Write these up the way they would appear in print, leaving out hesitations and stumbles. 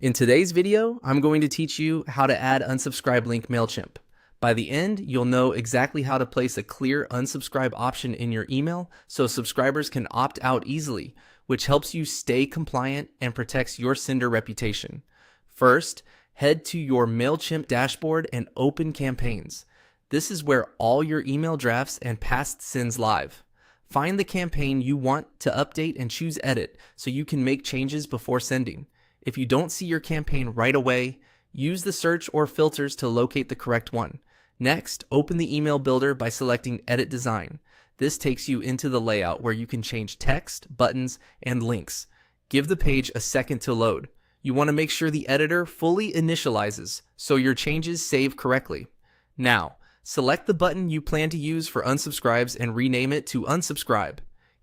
In today's video, I'm going to teach you how to add unsubscribe link Mailchimp. By the end, you'll know exactly how to place a clear unsubscribe option in your email so subscribers can opt out easily, which helps you stay compliant and protects your sender reputation. First, head to your Mailchimp dashboard and open campaigns. This is where all your email drafts and past sends live. Find the campaign you want to update and choose edit so you can make changes before sending. If you don't see your campaign right away, use the search or filters to locate the correct one. Next, open the email builder by selecting Edit Design. This takes you into the layout where you can change text, buttons, and links. Give the page a second to load. You want to make sure the editor fully initializes so your changes save correctly. Now, select the button you plan to use for unsubscribes and rename it to Unsubscribe.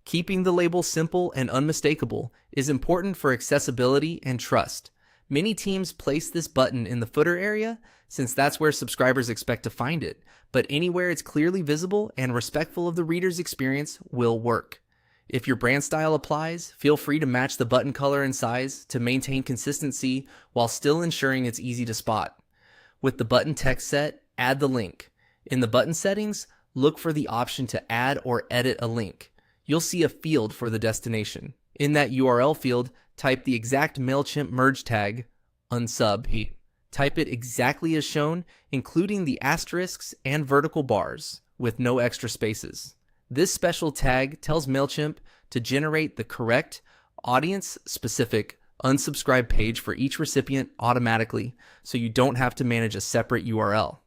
Keeping the label simple and unmistakable is important for accessibility and trust. Many teams place this button in the footer area since that's where subscribers expect to find it, but anywhere it's clearly visible and respectful of the reader's experience will work. If your brand style applies, feel free to match the button color and size to maintain consistency while still ensuring it's easy to spot. With the button text set, add the link. In the button settings, look for the option to add or edit a link. You'll see a field for the destination. In that URL field, type the exact Mailchimp merge tag, unsub. Type it exactly as shown, including the asterisks and vertical bars, with no extra spaces. This special tag tells Mailchimp to generate the correct, audience-specific unsubscribe page for each recipient automatically, so you don't have to manage a separate URL.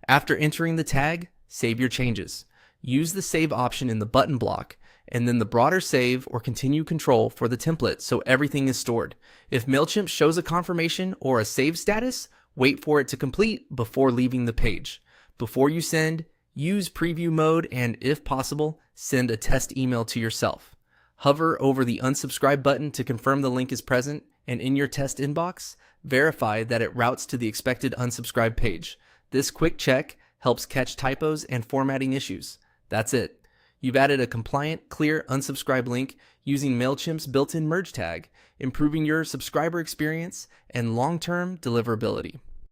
After entering the tag, save your changes. Use the save option in the button block, and then the broader save or continue control for the template so everything is stored. If Mailchimp shows a confirmation or a save status, wait for it to complete before leaving the page. Before you send, use preview mode and, if possible, send a test email to yourself. Hover over the unsubscribe button to confirm the link is present, and in your test inbox, verify that it routes to the expected unsubscribe page. This quick check helps catch typos and formatting issues. That's it. You've added a compliant, clear unsubscribe link using Mailchimp's built-in merge tag, improving your subscriber experience and long-term deliverability.